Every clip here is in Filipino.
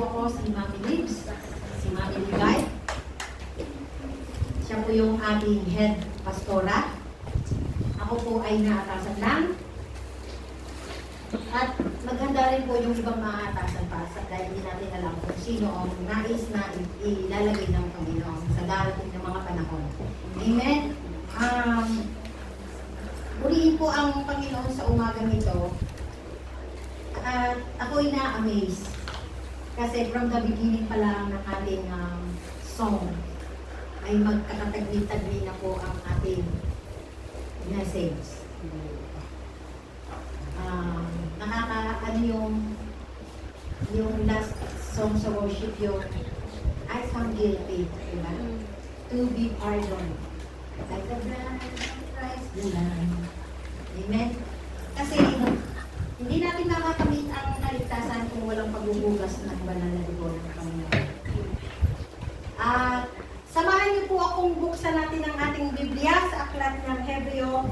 po ako si Mami Libs, si Mami Ligay. Siya po yung ating head pastora. Ako po ay naatasan lang. At maghanda rin po yung ibang maatasan pa dahil hindi natin alam kung sino ang nais na ilalagay ng Panginoon sa darating ng mga panahon. Amen? Purihin po ang Panginoon sa umagang ito. At ako'y na-amaze. Kasi from the beginning pa lang ng ating song, ay magkakatagli-tagli na po ang ating message. Yung last song sa worship, yung I found guilty, diba? To be pardoned. Like the blood of Christ, Amen? Kasi hindi natin makakamit ang kaligtasan kung walang pagbubugas ng banal na dugo ng Panginoon. Samahan niyo po akong buksan natin ang ating Biblia sa aklat ng Hebreo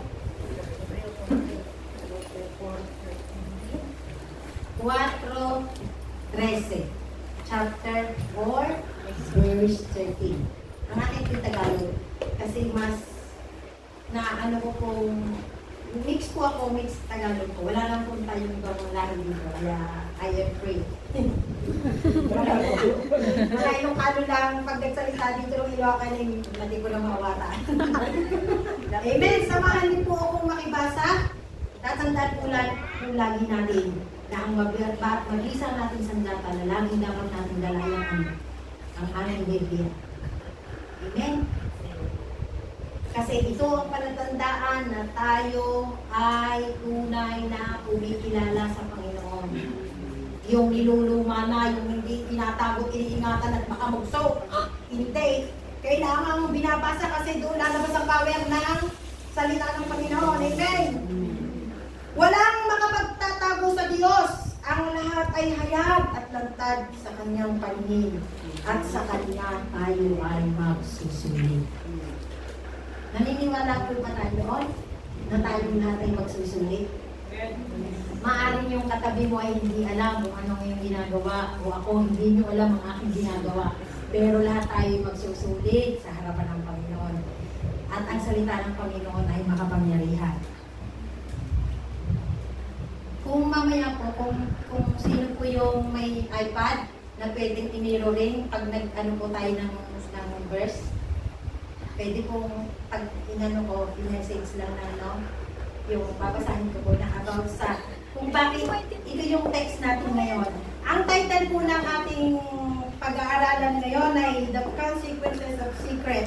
4:13. Chapter 4, verse 13. Ang ating Tagalog. Kasi mas na ko pong mix Tagalog po. Wala lang po tayong ibang laro dito. Kaya I am free. Wala po. Kaya Ilocano lang pag nagsalita dito ng Ilocano, hindi ko na mawata. Amen. Samahan niyo po akong makibasa. Tatandaan po lagi natin na ang mabisang natin sandata na laging dapat natin dalayan ang ating Biblia. Amen. Kasi ito ang palatandaan na tayo ay tunay na kumikilala sa Panginoon. Yung niluluma na, yung hindi tinatago, iniingatan at makamugso. Hindi. Kailangan mong binabasa kasi doon lalabas ang power ng salita ng Panginoon. Amen. Walang makapagtatago sa Diyos. Ang lahat ay hayag at lantad sa Kanyang paningin. At sa Kanya tayo ay magsusulit. Naniniwala po ba tayo na tayong lahat ay magsusulit? Maaring yung katabi mo ay hindi alam kung anong yung ginagawa o ako hindi nyo alam ang aking ginagawa. Pero lahat tayo magsusulit sa harapan ng Panginoon. At ang salita ng Panginoon ay makapangyarihan. Kung mamaya po, kung sino po yung may iPad na pwedeng iniro-ring pag nag-ano po tayo ng verse, pwede pong pag inano ko, i-message lang na yung babasahin ko po na about sa kung bakit ito yung text natin ngayon. Ang title po ng ating pag-aaralan ngayon ay The Consequences of Secret.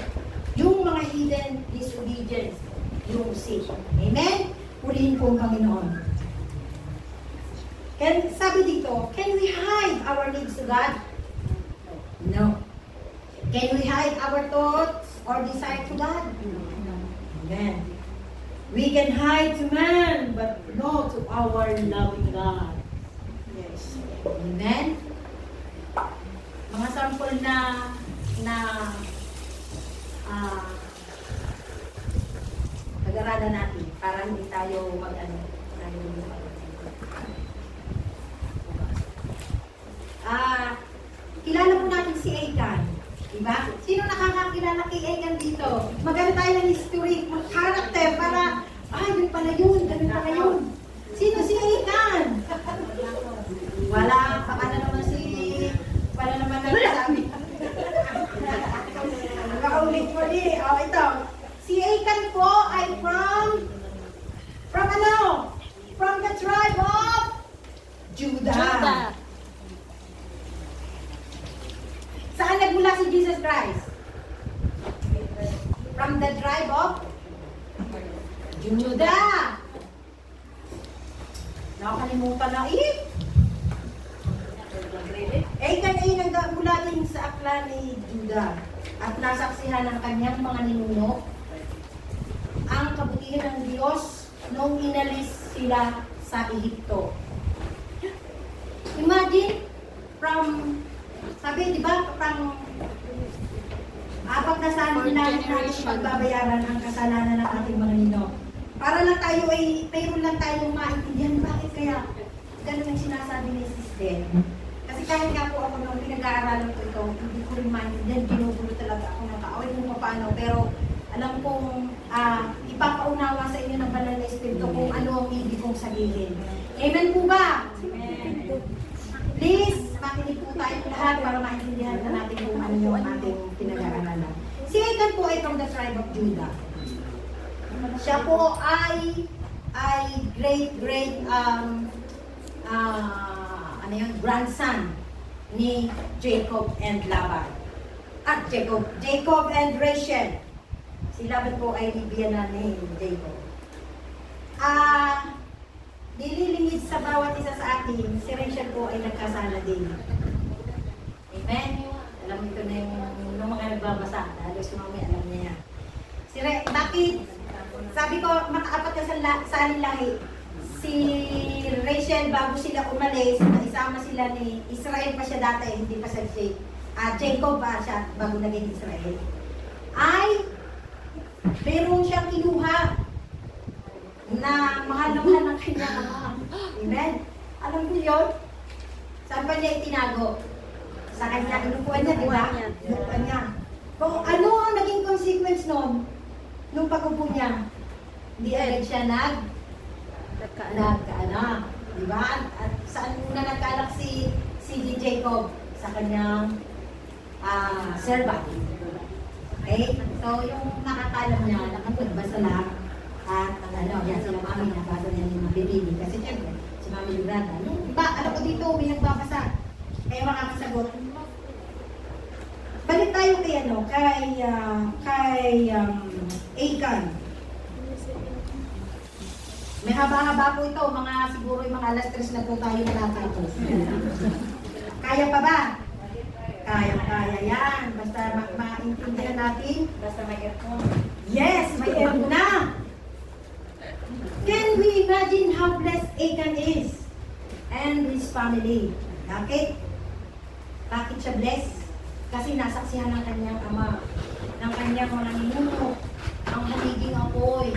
Yung mga hidden disobedience. Yung sin. Amen? Purihin po ang Panginoon. Sabi dito, can we hide our needs to God? No. Can we hide our thoughts or desire to God? Amen. We can hide to man, but not to our loving God. Yes. Amen. Mga sample na pag-aralan natin para hindi tayo kilala po natin si Achan. Diba? Sino nakakakilala kay Achan dito? Maganda tayo ng history, character para, yun pala yun, ganun pala yun. Sino si Achan? Wala, baka na naman wala naman nagsasabi. Nakaulit mo di. Ito. Si Achan po ay from ano? From the tribe of Judah. Saan nagmula si Jesus Christ? From the tribe of Judah. Nakakalimutan na Achan ay nagmula din sa akla ni Judah at nasaksihan ng kanyang mga ninuno ang kabutihan ng Diyos nung inalis sila sa Ehipto. Imagine, sabi, di ba, apat na sanod natin pagbabayaran ang kasalanan ng ating mga nino. Para lang tayo mayroon lang tayong maintindihan bakit kaya ganun ang sinasabi ni Sister. Kasi kahit nga po ako nung pinag-aaralan ko ito, hindi ko rin maintindihan, ginugulo talaga ako ng kaaway mo paano. Pero alam kong ipapaunawa sa inyo ng banal na Espiritu kung ano ang ibig kong sabihin. Amen po ba? Amen. Please, makinig po tayo lahat para maintindihan na natin kung ano yung ating pinag-aaralan. Si Achan po ay from the tribe of Judah. Siya po ay great grandson ni Jacob and Laban. At Jacob and Rachel. Si Laban po ay bibiyana ni Jacob. Nililingid sa bawat isa sa atin, si Rachel po ay nagkasala din. Amen? Alam mo ito na yung mga nagbabasa. Dahil si Mami, alam niya yan. Bakit? Sabi ko, makaapat na sa lahi. Si Rachel, bago sila umalis, isama sila ni Israel pa siya dati, hindi pa siya Jacob pa siya, bago naging Israel. Ay, meron siyang kinuha na mahal ng kanyang ama. Amen? Alam mo yun? Saan pa niya itinago? Sa kanya, inupuan niya, di ba? Inupuan niya. Kung ano ang naging consequence nun, nung pag-upo niya, hindi agad siya nagkaanak. Di ba? At saan muna nagkaanak si Jacob? Sa kanyang servant. Okay? So, yung nakakaalam niya, nakapagbasa lang, at yan, sila mami, nabasa niya yung mga bibili. Kasi siyempre, si Mami Librada, iba, alam ko dito, may nagbabasa. Kaya makakasagot. Balik tayo kay Achan. May haba-haba po ito, siguro yung mga alas 3 na po tayo natatapos. Kaya pa ba? Kaya yan. Basta maintindihan natin. Basta may aircon. Yes, may aircon na. Can we imagine how blessed Achan is and his family? Bakit? Bakit siya blessed? Kasi nasaksihan ng kanyang ama, ng kanyang mga ninuno, ang haliging apoy,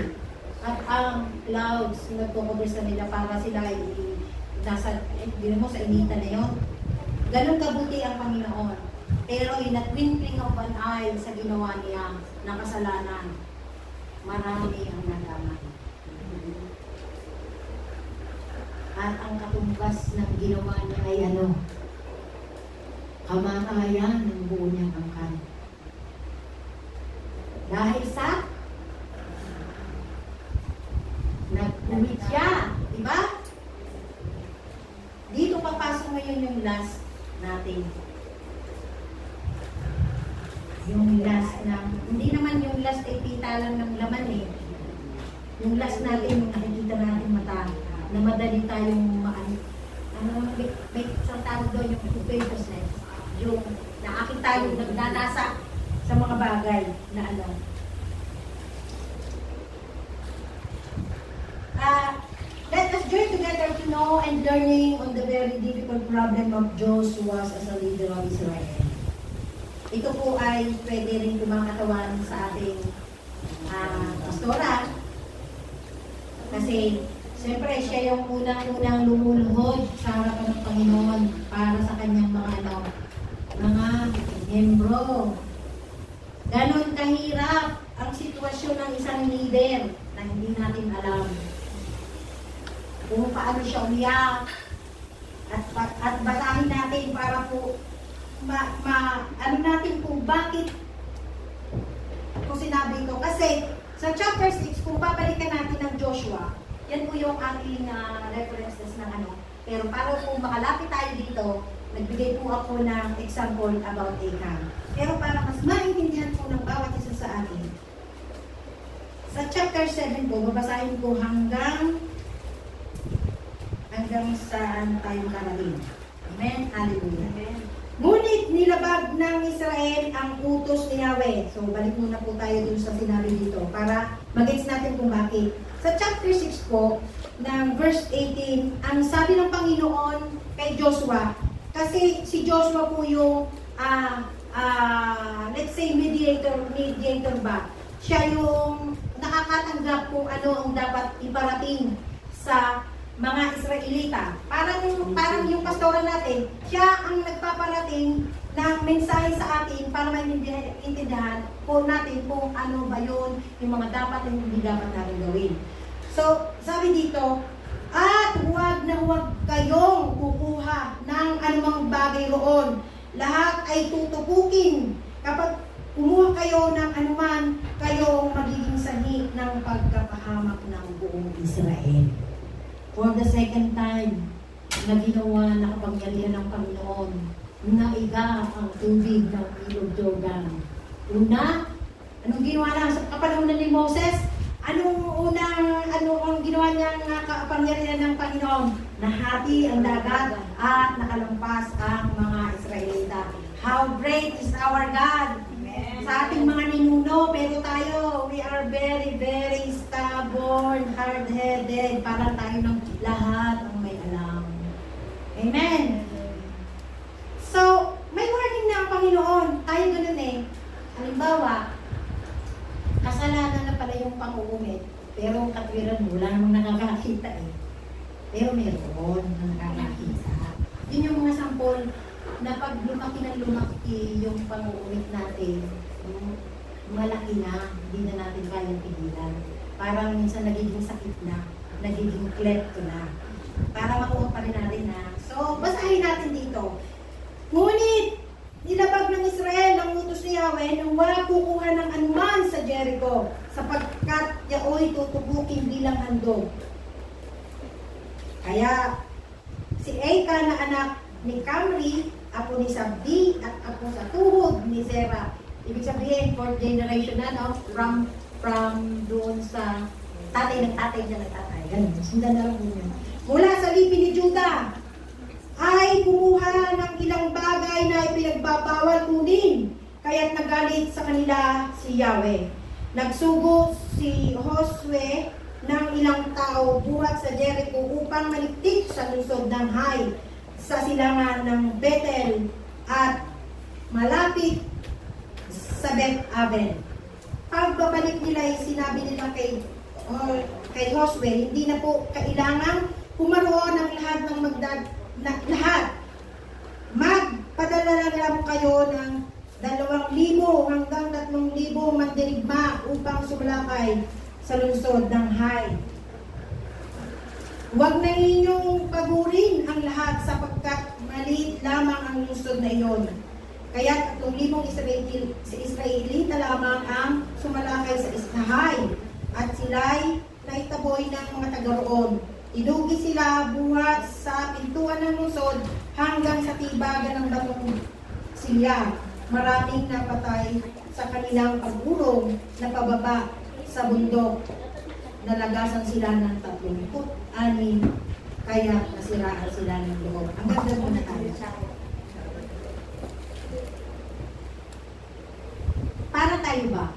at ang clouds nagkukover sa nila para sila ay nasa, sa initan na yun. Ganun kabuti ang Panginoon. Pero in a twinkling of an eye sa ginawa niya na kasalanan, marami ang nadamay. At ang katumbas ng ginawa niya ay kamatayan ng buo niyang angkan. Dahil sa nag-umit siya, di ba? Dito papasok ngayon yung last natin. Yung last na, hindi naman yung last ay pita lang ng laman eh. Yung last natin, yung nakikita natin mata, na madali tayong may isang tawag doon yung occupationist. Yung naakit tayo, nagnanasa sa mga bagay na let us join together to know and learning on the very difficult problem of Joshua as a leader of Israel. Ito po ay pwede rin kumakatawan sa ating pastora. Kasi siyempre, siya yung unang-unang lumuluhod sa harapan ng Panginoon para sa kanyang mga membro. Ganon kahirap ang sitwasyon ng isang leader na hindi natin alam. Kung paano siya umiyak at basahin natin para po natin kung bakit kung sinabi ko. Kasi sa chapter 6, kung babalikan natin ng Joshua, yan po yung aking references ng Pero para po makalapit tayo dito, nagbigay po ako ng example about Achan. Pero para mas maintindihan po ng bawat isa sa atin, sa chapter 7 po, babasahin ko hanggang saan tayo makarating. Amen? Hallelujah. Amen. Ngunit nilabag ng Israel ang utos ni Yahweh. So, balik muna po tayo dun sa sinabi dito para mag-gets natin kung bakit. Sa chapter 6 po, ng verse 18, ang sabi ng Panginoon kay Joshua, kasi si Joshua po yung, let's say, mediator ba? Siya yung nakakatanggap kung ano ang dapat iparating sa mga Israelita para Parang yung pastora natin, siya ang nagpaparating ng mensahe sa atin para maintindihan po natin kung ano ba yun, yung mga dapat at hindi dapat natin gawin. So, sabi dito, at huwag na huwag kayong kukuha ng anumang bagay roon. Lahat ay tutupukin. Kapag kumuha kayo ng anuman, kayo magiging sanhi ng pagkapahamak ng buong Israel. For the second time, na ginawa na kapangyarihan ng Panginoon, naiga ang tubig ng ilog Jordan. Una, anong ginawa na sa kapanahonan ni Moses? Ano ang ginawa niyang kapangyarihan ng Panginoon? Nahati ang dagat at nakalampas ang mga Israelita. How great is our God! Amen. Sa ating mga ninuno, pero tayo, we are very, very stubborn, hard-headed, para tayo ng lahat ang may alam. Amen! So, may warning na ang Panginoon. Tayo ganun eh. Halimbawa, kasalanan na pala yung pang-uumit, pero ang katwiran mo, wala namang nakakakita eh. Pero meron na nakakakita. Yun yung mga sampol na pag lumaki ng lumaki yung pang-uumit natin, malaki na, hindi na natin kayang pigilan. Parang minsan nagiging sakit na, nagiging klepto na. Para makuha pa rin natin na. So, basahin natin dito. Ngunit, nilabag ng Israel ang utos ni Yahweh nang wala kukuha ng anuman sa Jericho, sapagkat yaoy tutubukin bilang handog. Kaya, si Eka na anak ni Kamri, apo ni Sabdi, at apo sa tuhod ni Zerah. Ibig sabihin, fourth generation na, no? From doon sa tatay ng tatay na nagtatay. Ganun, sundan na lang yun. Mula sa lipi ni Judah, ay kumuha ng ilang bagay na ipinagbabawal kunin. Kaya't nagalit sa kanila si Yahweh. Nagsugo si Josue ng ilang tao buhat sa Jericho upang maligtik sa lungsod ng Hai, sa silangan ng Bethel at malapit sa Beth-Aven. Pagbabalik nila ay sinabi nila kay Josue, hindi na po kailangan pumaroon ng lahat ng magpadala na lang kayo ng 2,000 hanggang 3,000 mandirigma upang sumalakay sa lungsod ng Hai. Huwag na ninyong pagurin ang lahat sapagkat maliit lamang ang lungsod na iyon. Kaya 3,000 Israelita lamang ang sumalakay sa Hai at sila'y naitaboy ng mga taga-roon. Inugi sila buhat sa pintuan ng lungsod hanggang sa tibagan ng batong silya. Maraming napatay sa kanilang pagulong na pababa sa bundok. Nalagasan sila ng 36, kaya nasiraan sila ng loob. Ang ganda muna tayo. Para tayo ba?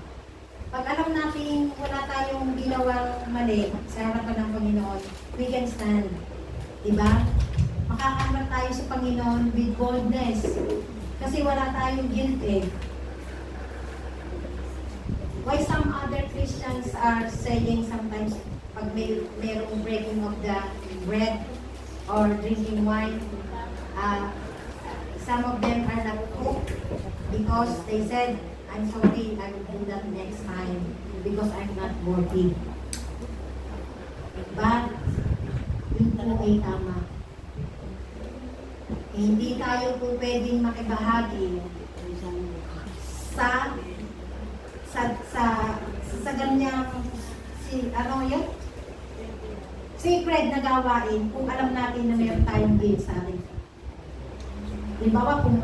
Pag alam natin wala tayong ginawang mali sa harapan ng Panginoon, we can stand. Diba? Makakaharap tayo sa Panginoon with boldness. Kasi wala tayong guilt eh. Why some other Christians are saying sometimes pag mayroong breaking of the bread or drinking wine, some of them are not hooked because they said, I'm sorry, I will do that next time because I'm not worthy. But, yun po ay tama. Hindi tayo po pwedeng makibahagi sa ganyang sacred na gawain kung alam natin na meron tayong guilt sa atin. Halimbawa, kung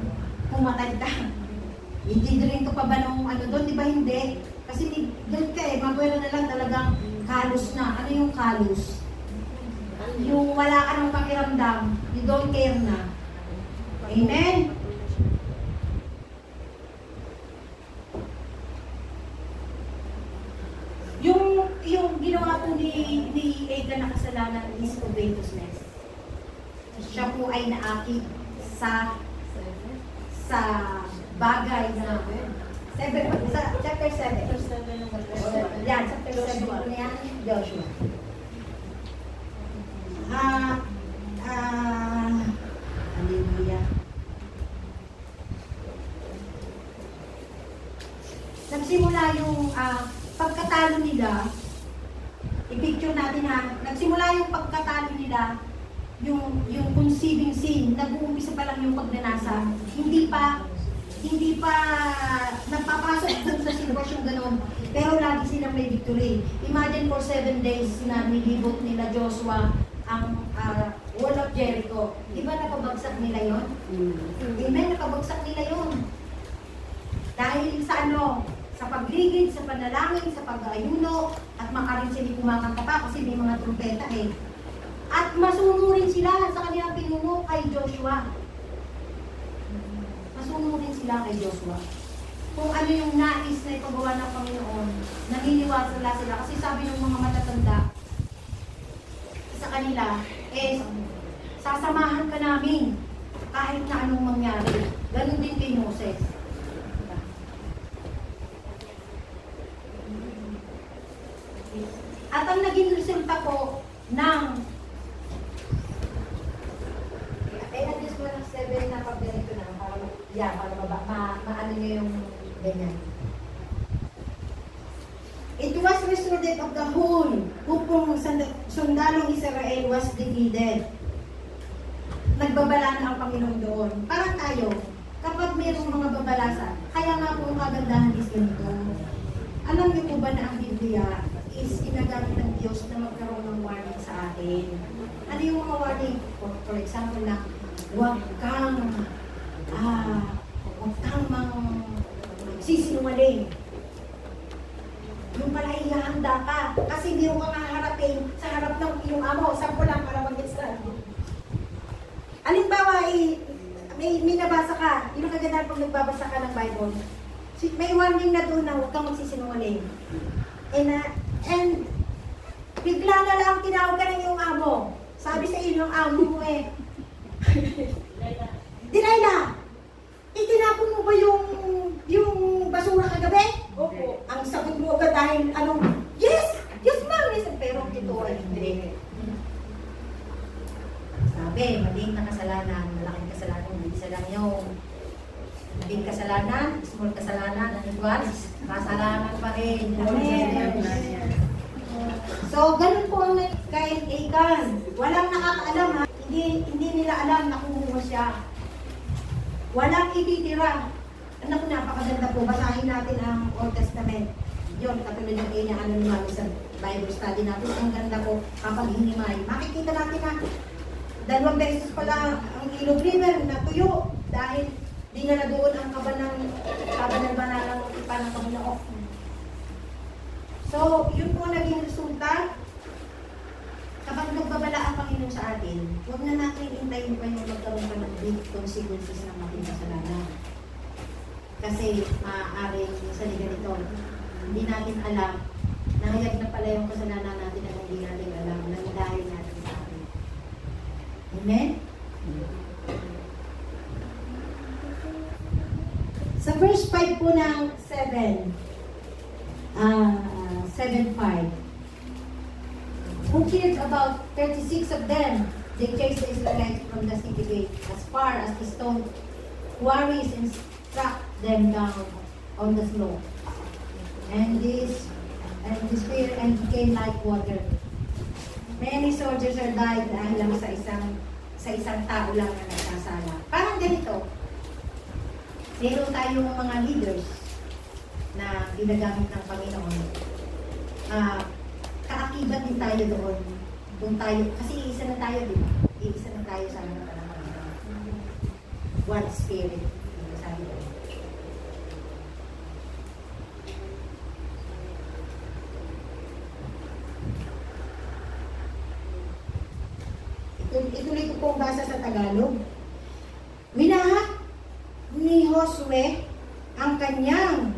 pumatay ka, i-drink ka pa ba nung doon? Di ba hindi? Kasi doon ka eh, magwala na lang talagang kalos na. Ano yung kalos? Yung wala ka ng pakiramdam, you don't care na. Amen? Yung ginawa po ni Ega na kasalanan is covetousness. Siya po ay naakit sa bagay na sa chapter 7. Yan, chapter 7 po na yan, Joshua. nila, i-picture natin ha, nagsimula yung pagkatalo nila, yung conceiving scene, nag-uumpisa pa lang yung pagnanasa, hindi pa napapasok dun sa sitwasyon ganun, pero lagi silang may victory. Imagine for 7 days na nilibot nila Joshua ang Wall of Jericho. Di ba nakabagsak nila yon? Amen, nakabagsak nila yon. Dahil sa ano? Sa pagligid, sa panalangin, sa pag-ayuno, at maaaring sila kumakanta pa kasi may mga trumpeta eh. At masunurin sila sa kanilang pinuno kay Joshua. Masunurin sila kay Joshua. Kung ano yung nais na ipagawa ng Panginoon, naniniwala sila. Kasi sabi ng mga matatanda sa kanila, sasamahan ka namin kahit na anong mangyari. Ganon din kay Moses. At ang naging resulta ko ng adjust mo ng 7 na pag-ganito na para maano nyo yung ganyan. It was restored of the whole hukong sundalong Israel was defeated. Nagbabala na ang Panginoon doon. Parang tayo, kapag mayroong mga babalasa, kaya nga po ang kagandahan is ganito. Alam niyo po ba na ang Biblia is ginagamit ng Diyos na magkaroon ng warning sa atin? Ano yung mga warning? For example na, huwag kang sisinungaling. Yung pala ihahanda ka. Kasi hindi mo ka haharapin sa harap ng iyong amo. Saan ko lang para mag-extra. Alimbawa, may nabasa ka. Yung kagandaan pag nagbabasa ka ng Bible. May warning na doon na huwag kang magsisinungaling. And bigla na lang tinawag ka ng iyong amo. Sabi sa iyong amo mo Delilah, itinapon mo ba yung basura kagabi? Opo. Ang sagot mo agad dahil yes! Yes, ma'am! Yes, pero ito ay hindi. Sabi, maling na kasalanan, malaking kasalanan, hindi isa lang yung maling kasalanan, small kasalanan, kasalanan pa rin. So, ganun po ang kay Achan. Walang nakakaalam ha. Hindi nila alam na kumuha siya. Walang ititira. Anak ko, napakaganda po. Basahin natin ang Old Testament. Yun, katulad ng inaano namin sa Bible study natin. Ang ganda po kapag hinimay. Makikita natin na 2 beses pala ang Ilog River natuyo dahil dinala doon ang kabanang banalang ipa ng Panginoon. So, yun po naging resulta. Kapag nagbabala ang Panginoon sa atin, huwag na natin hintayin pa yung magkaroon pa ng big consequences ng ating kasalanan. Kasi maaaring sa ganito, hindi natin alam, nahayag na pala yung kasalanan natin na hindi natin alam, nang dahil natin sa atin. Amen? Sa verse 5 po ng 7, 7:5. Who killed about 36 of them? They chased the Israelites from the city gate as far as the stone quarries and struck them down on the slope. And the spear and became like water. Many soldiers are died dahil lang sa isang tao lang na nagkasala. Parang ganito. Meron tayong mga leaders na ginagamit ng Panginoon. Kaakibat din tayo doon. Doon tayo, kasi iisa na tayo, di ba? Iisa na tayo sa mga panahon. One spirit. Sabi ko. Ituloy ko pong basa sa Tagalog. Minahat ni Josue ang kanyang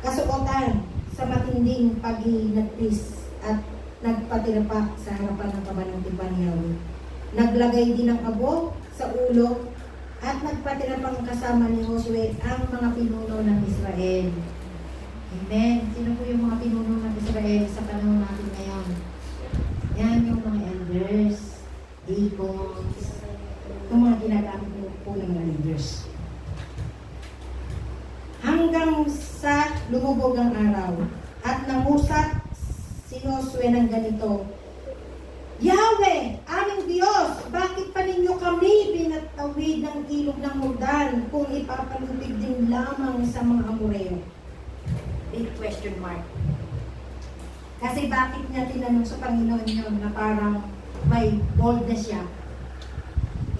kasuotan sa matinding paghinagpis at nagpatirapak sa harapan ng kabanang-tipan ni Yahweh. Naglagay din ng abo sa ulo at nagpatirapang kasama ni Josue ang mga pinuno ng Israel. Amen. Sino po yung mga pinuno ng Israel sa panahon natin ngayon? Yan yung mga elders, deacons, yung mga ginagamit po ng mga leaders. Hanggang sa lumubog ang araw, at nangusap si Josue ng ganito, Yahweh, aming Diyos, bakit pa ninyo kami pinatawid ng ilog ng Jordan kung ipapalubig din lamang sa mga Amoreo? Big question mark. Kasi bakit niya tinanong sa Panginoon yun na parang may boldness siya?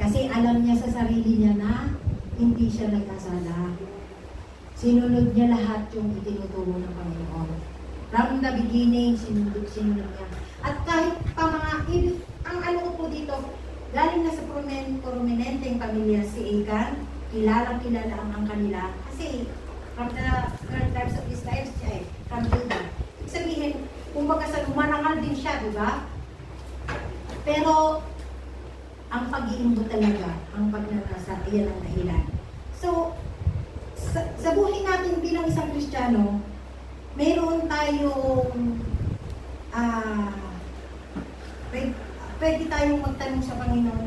Kasi alam niya sa sarili niya na hindi siya nagkasala. Sinunod niya lahat yung itinuturo ng Panginoon. From the beginning, sinunod niya. At kahit pa ang ano ko po dito, galing na sa prominenteng pamilya si Achan, kilala ang kanila. Kasi from the times of Israel siya from Judah. Ibig sabihin, kumbaga sa lumarangal din siya, di ba? Pero, ang pag-iimbo talaga, ang pagnanasa, iyan ang dahilan. So, sa buhay natin bilang isang Kristiyano, mayroon tayong pwede tayong magtanong sa Panginoon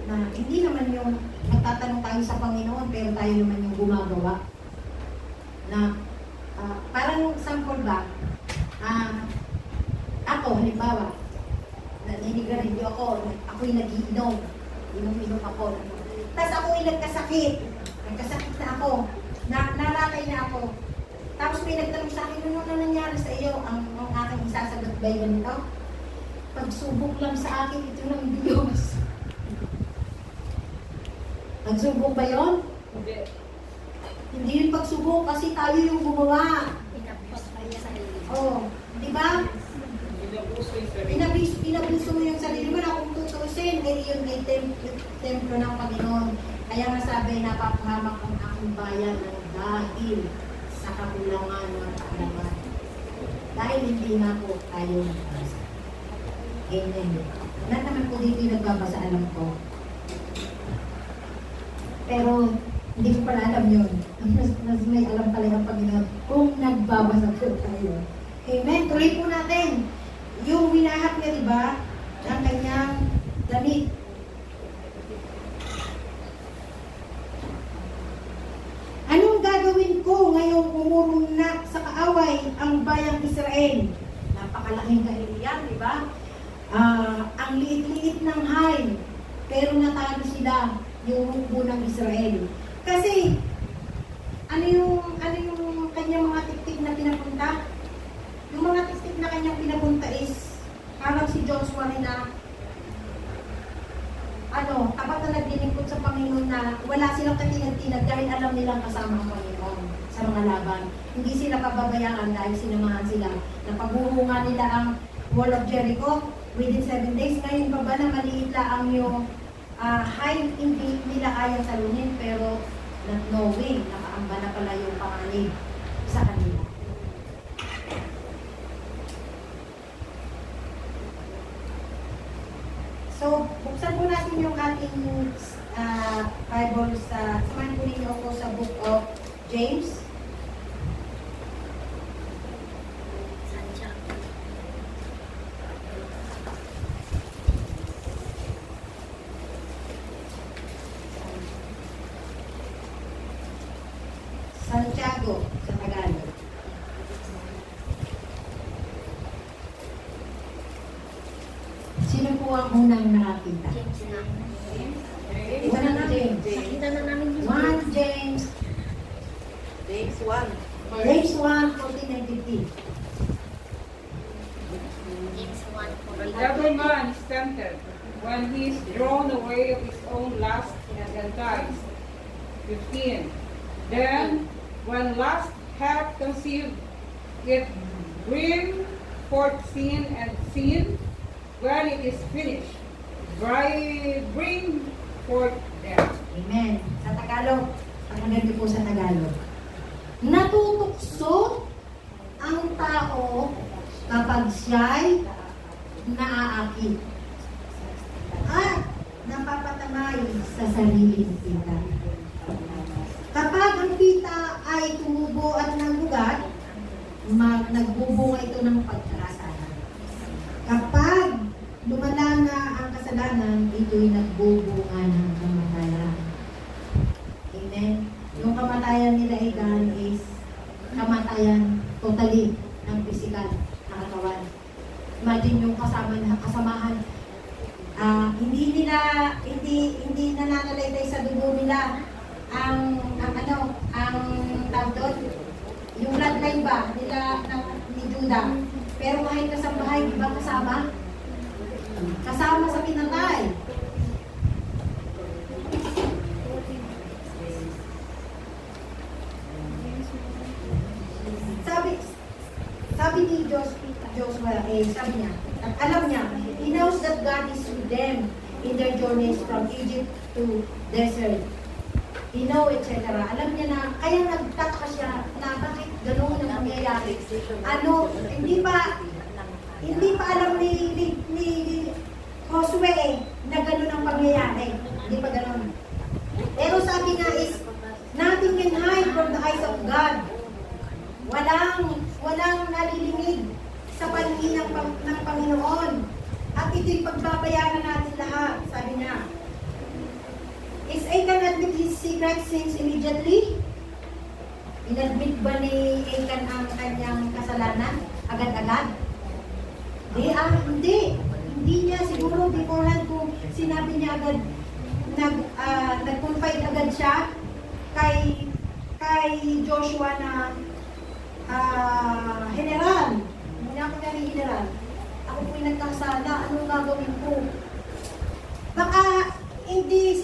na hindi naman yung nagtatanong tayo sa Panginoon pero tayo naman yung gumagawa. Na parang sample ba, ako halimbawa, naninigarilyo ako, ako'y nag-iinom, inom ako. Tapos ako'y nagkasakit na ako, naratay na ako. Tapos may nagtanong sa akin, ano na nangyari sa iyo? Ang aking isasagot ba yun ito? Pagsubok lang sa akin, ito ng Diyos. Pagsubok ba yun? Hindi yun pagsubok kasi tayo yung gumawa. Di ba? Inabuso mo yung sarili mo na kung tutusin, yun ay templo ng Panginoon. Kaya nga sabi, napapahamak ang aking bayan ng dahil sa kakulangan ng kaalaman. Dahil hindi na po tayo nagbasa. Amen. Lahat naman po dito yung nagbabasa, alam ko. Pero, hindi ko pala alam yun. Mas may alam pala yung Panginoon kung nagbabasa po tayo. Amen. Tuloy po natin. Yung winahap niya, di ba? Ang kanyang damit. Anong gagawin ko ngayong umurong na sa kaaway ang bayang Israel? Napakalaking kahilingan, di ba? Ang liit-liit ng Hai, pero natalo sila yung hukbo ng Israel. Kasi, ano yung kanyang mga tiktik na pinapunta? Yung mga tiktik na kanyang pinapunta is, parang si Joshua rin na, tapat na naglilingkod sa Panginoon na wala silang katinag-tinag dahil alam nilang kasama ang Panginoon sa mga laban. Hindi sila pababayaan dahil sinamahan sila. Napaghuhunga nila ang Wall of Jericho within 7 days. Ngayon pa ba na maliit lang yung hindi nila kayang salunin pero not knowing, nakaamba na pala yung panganib sa kanila. So, buksan po natin yung ating Bible samahan po ninyo ako sa Book of James. Santiago sa Tagalog. Sino po ang unang nakakita? James na. Ito na natin. Nakita na namin yung 1 James. James 1. James 1, 14 and 15. James 1. But every man is tempted when he is drawn away of his own lust and enticed. 15. Then, when lust hath conceived, it bring forth sin, and sin, when it is finished, bring forth death. Amen. Sa Tagalog, pakinggan niyo po sa Tagalog. Natutukso ang tao kapag siya'y naaakit at napapatamay sa sariling pita. Kapag ang pita ay tumubo at nagugat, nagbubunga ito ng pagkakasalan. Kapag lumala na ang kasalanan, ito'y nagbubunga ng kamatayan. Amen. Yung kamatayan nila Achan is kamatayan totally ng physical na katawan. Imagine yung kasamahan. Hindi nananalaytay sa dugo nila ang tawag doon, yung bloodline ba nila ni Judah. Pero kahit kasambahay, di ba kasama sa pinatay. Sabi ni Joshua, sabi niya, at alam niya, he knows that God is with them in their journeys from Egypt to desert. He know, etc. Alam niya na, kaya nagtaka siya na bakit gano'n ang nangyayari. Hindi pa alam ni Josue na gano'n ang pangyayari. Hindi pa gano'n. Pero sabi nga is, nothing can hide from the eyes of God. Walang nalilimig sa paningin ng Panginoon. At ito'y pagbabayaran natin lahat, sabi niya. Is Achan admit his secret sins immediately? Inadmit ba ni Achan ang kanyang kasalanan agad-agad? Hindi. Hindi niya siguro beforehand kung sinabi niya agad, nag-confide agad siya kay Joshua na General. Hindi ako na ni General. Ako po'y nagkasala. Anong gagawin ko? Baka hindi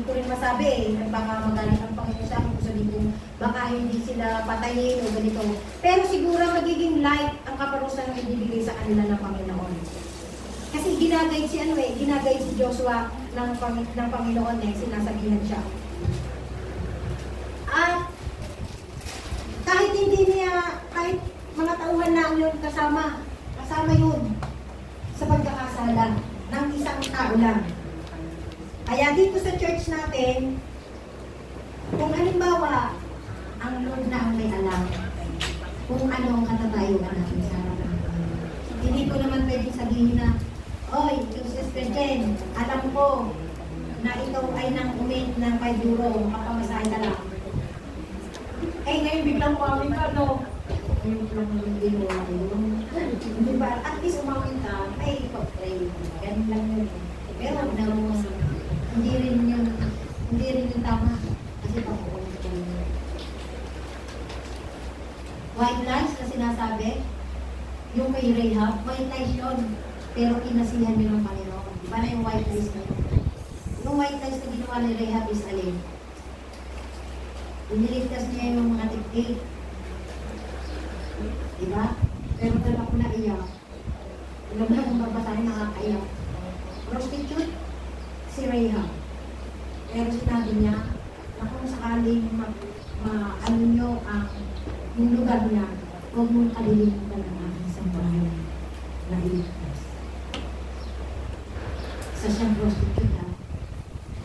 ko rin masabi baka magaling ang Panginoon sa akin kung sabihin ko, baka hindi sila patayin o ganito. Pero siguro magiging light ang kaparusahan na ibibigay sa kanila ng Panginoon. Kasi ginagayad si Joshua ng Panginoon sinasabihan siya. At kahit mga tauhan na yun kasama yun sa pagkakasala ng isang tao lang. Kaya dito sa church natin, kung halimbawa, ang Lord na ang may alam kung ano ang katatayuan natin sa harapan ng Panginoon. Hindi ko naman pwedeng sabihin na, oy, yung Sister Jen, alam ko na ito ay nang umit ng 5 euro, makapamasahe ka lang. Ngayon biglang umawin ka, no? Ngayon lang hindi mo diba? At least umawin ka, ay, pag-pray. Ganun lang yun. Pero hindi rin yung tama. Kasi pakukulit ka rin. White lies na sinasabi, yung kay Rahab, white lies yun. Pero pinasihan nyo ng Panginoon. Diba na yung white lies na yun? Yung white lies na ginawa ni Rahab is alin. Iniligtas niya yung mga tiktik. Diba? Pero talaga ko naiyak. Alam na kung babasahin nakakaiyak. Prostitute, si Rahab. Pero sinabi niya, na kung sakaling ano nyo yung lugar niya, huwag mong kalilimutan ang aking sambahayan na iligtas. Sa siyang prostitute,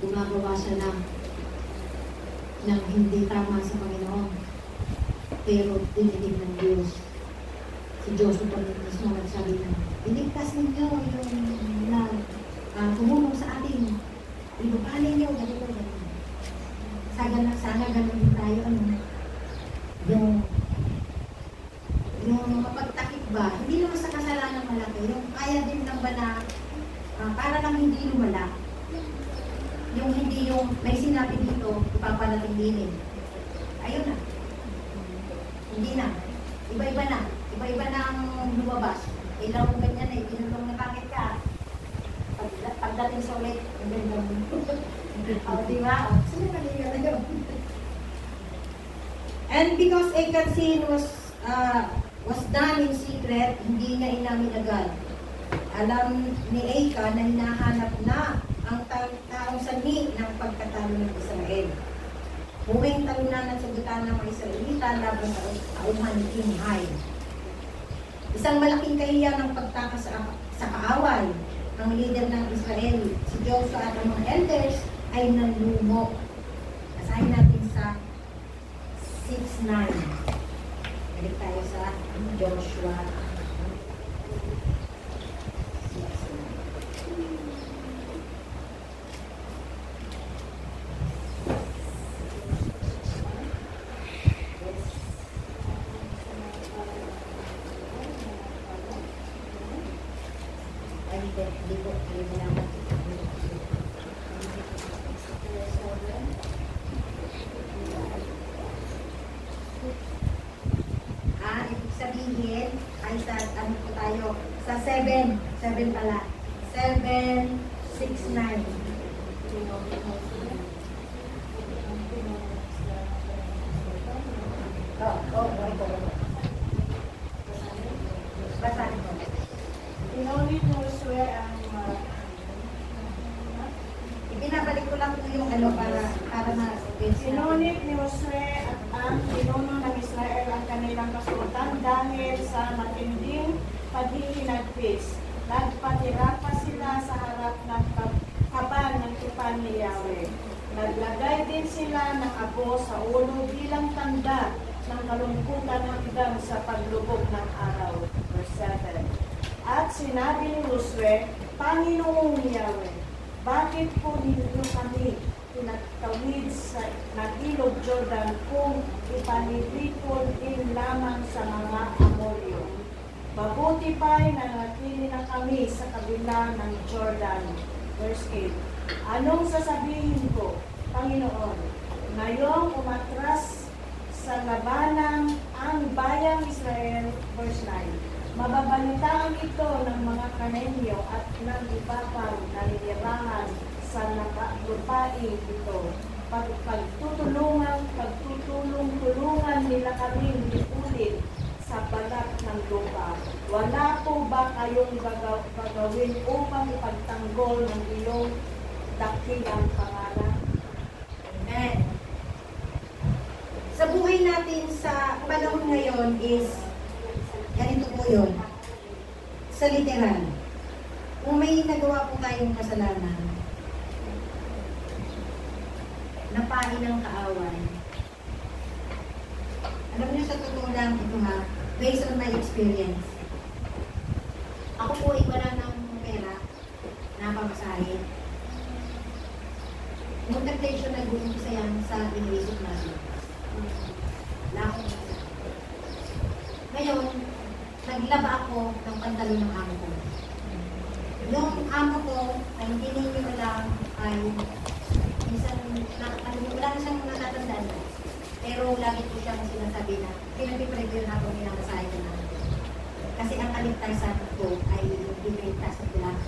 gumagawa siya ng hindi tama sa Panginoon. Pero dinidig ng Diyos. Si Joshua pa mismo nagsabi na, iligtas ninyo yung tumulong sa atin. Ibabali niyo, ganito. Sana ganun din tayo, yung mapagtakip ba, hindi naman sa kasalanan malaki, yung kaya din lang ba na, para lang hindi lumala. Yung hindi yung, may sinabi dito, ipapalating din. Ayun na. Hindi na. Iba-iba na. Iba-iba na ang lumabas. Ilaw mo ganyan eh, tinulong na bakit ka. Pagdating sa ulit, ang ganda mo. Diba? Sino kanina na yun? And because Achan's sin was done in secret, hindi niya inamin agad. Alam ni Achan na hinahanap na ang taong sanhi ng pagkatalo ng Israel. Huwing talunan at sagutan ng mga Israelita laban sa kauman ni King Hai. Isang malaking kahiyan ng pagtaka sa kaaway. Ang leader ng Israel, si Joshua at ang mga elders ay nanlumo. Basahin natin sa 6:9. Balik tayo sa Joshua. hindi po. Hindi mo lang. Ibig sabihin, ay sa, ano po tayo, sa 7. 7 pala. 7, 6, 9. Basahin ko. Pinunit mo Josue ang Ibinabalik ko lang po yung ano para Sinunit ni Josue at ang pinuno ng Israel ang kanilang kasultan dahil sa matinding paghihinagpis. Nagpatira pa sila sa harap ng kaban ng tupan ni Yahweh. Naglagay din sila ng abo sa ulo bilang tanda ng kalungkutan hanggang sa paglubog ng araw. Verse 7. At sinabi ni Josue, Panginoong Yahweh, bakit po ninyo kami pinagtawid sa ilog Jordan kung ipanilipon din lamang sa mga Amoryo? Mabuti pa'y nanatili na kami sa kabila ng Jordan. Verse 8. Anong sasabihin ko, Panginoon? Ngayong umatras sa labanang ang bayang Israel. Verse 9. Mababalitaan ito ng mga Kanenyo at ng iba pang naninirahan sa lupain ito. Pagtutulong-tulungan nila kaming ulit sa balat ng lupa. Wala po ba kayong gagawin upang ipagtanggol ng iyong dakilang pangalan? Amen. Sa buhay natin sa panahon ngayon is ganito po yun. Sa literal. Kung may nagawa po tayong kasalanan, napain ng kaaway. Alam niyo sa totoo lang ito ha, based on my experience. Ako po ay wala ng pera, napamasahe. Nung temptation nag-uumpisa yan sa iniisip natin. Wala akong pera. Ngayon, naglaba ako ng pantalon ng amo ko. Yung amo ko, ay hindi ninyo alam, ay minsan, wala na siyang natatandaan. Pero lagi ko siyang sinasabi na, pinag-prepare na ako minamasahe ko na. Kasi ang kaligtasan ko ay yung biniligtasan ko lang,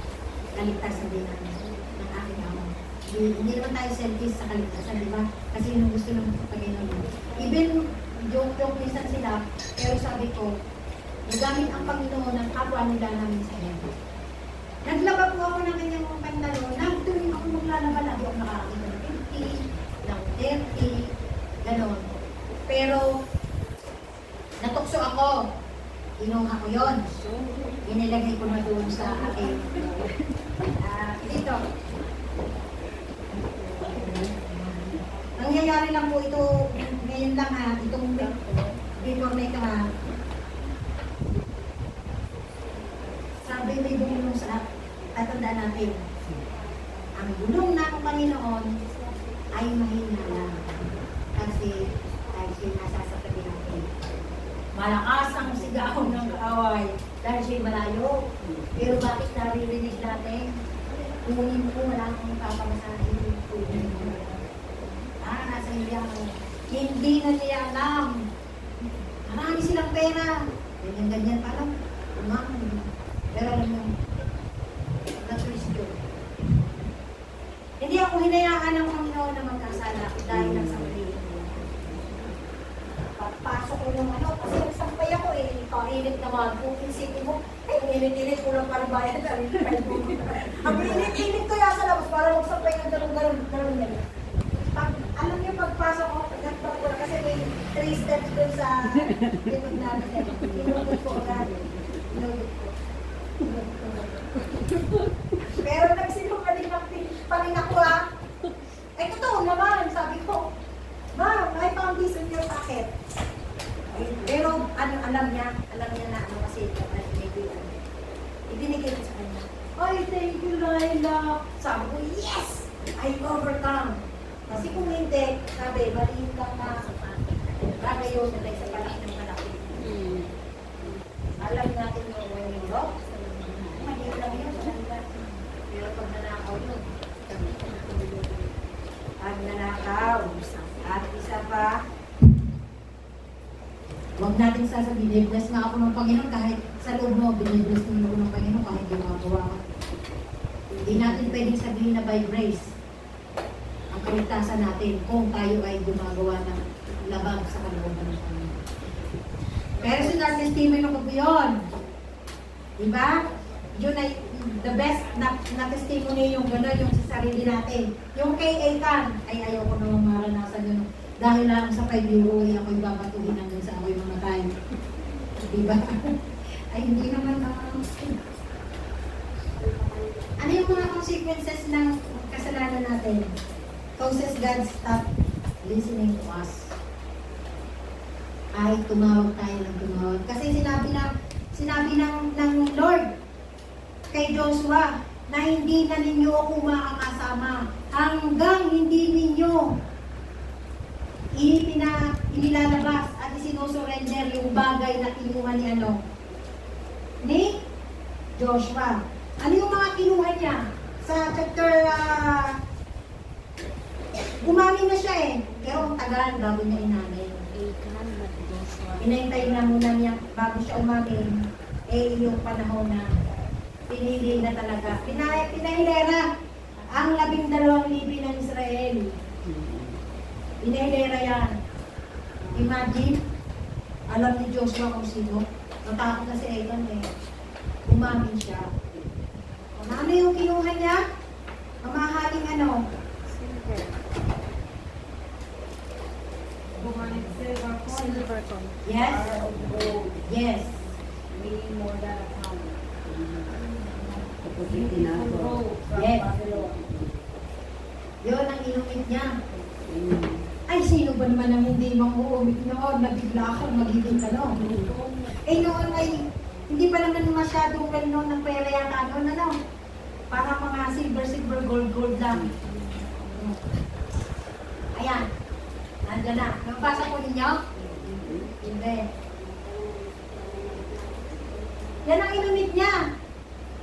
kaligtasan din ng aking amo. Hindi naman tayo selfish sa kaligtasan, di ba? Kasi yun ang gusto ng Panginoon. Even, joke minsan sila, pero sabi ko, nagamit ang Panginoon ng kapwa nila namin sa iyo. Naglaba po ako ng kanyang pantalon, nagtuloy ako maglalaba, lagi ako nakakita ng 50, ng 30, ganon. Pero, natukso ako, inuha ko yun. Inilagay ko na doon sa aking, dito. Nangyayari lang po ito, ngayon lang ha, itong before na ito ha. Sabi may bumulong sa tatandaan natin. Ang bulong ng Panginoon ay mahina lang. Kasi ay sinasasabi natin. Malakas ang sigaw ng kaaway dahil siya'y malayo. Pero bakit naririnig natin? Kunin ko, wala akong papamasahin. Kunin ko. Nasa iya mo. Hindi na niya alam. Marami silang pera. Ganyan-ganyan pa lang. Umang. Pero alam mo, na-twist yun. Hindi ako hinayaan ng Panginoon na magkasala dahil lang sa mali. Pagpasok ko yung ano, kasi nagsampay ako eh. Kainit naman. Kung isipin mo, init-init ko lang para bayad. Ang init-init ko yan sa labas para magsampay ng ganun yan. Alam niyo, pagpasok ko, nagpapura kasi may 3 steps doon sa likod natin. Inugot ko agad. Inugot ko. Pero nagsinungaling pa rin ako ha. Eh, totoo naman, sabi ko, Ma'am, I found this in your pocket. Pero ano, alam niya na ano kasi maybe ibinigay ko sa kanya. Ay, thank you, Laila. Sabi ko, yes! I overcome. Kasi kung hindi, sabi, baliin ka na sa pati. Bagay yun, nalay sa palaki ng malaki. Alam natin yung when you rock, mahirap lang yun. pagnanakaw. At isa pa, huwag natin sasabihin, bless nga ako ng Panginoon kahit sa loob mo, binibless mo ako ng Panginoon kahit gumagawa ka. Hindi natin pwedeng sabihin na by grace ang kaligtasan natin kung tayo ay gumagawa ng labag sa kalooban ng Panginoon. Personal testimony ko po yun. Diba? Yun ay the best na testimony yung gano'n, yung sa sarili natin. Yung kay Aikan, ay ayoko namang maranasan yun. Dahil lang sa 5 euro, ay ako'y babatuhin hanggang sa ako'y mamatay. Diba? Ay hindi naman ano yung mga consequences ng kasalanan natin? Causes God stop listening to us. Ay tumawag tayo ng tumawag. Kasi sinabi ng Lord kay Joshua na hindi na ninyo ako makakasama hanggang hindi ninyo inilalabas at isinusurrender yung bagay na kinuha ni Joshua. Ano yung mga kinuha niya? Sa chapter, umamin na siya eh. Pero ang tagal bago niya inamin. Inintay na muna niya bago siya umamin. Eh yung panahon na pinili na talaga. Pinahilera ang 12 libin ng Israel. Pinahilera yan. Imagine, alam ni Joshua kung sino. Natakot na si Achan eh. Umamin siya. Ano yung kinuha niya? Mamahaling ano? Silver. Silver coin. Yes? Yes. Meaning more than a pound. Yes. Yun ang inumit niya. Ay, sino ba naman ang hindi mang-uumit noon? Nabigla ako, magiging ano? Eh noon ay, hindi pa naman masyadong well-known ng pera yata noon, ano? Para mga silver, gold lang. Ayan. Nandiyan na. Nabasa ko ninyo? Hindi. Yan ang inumit niya.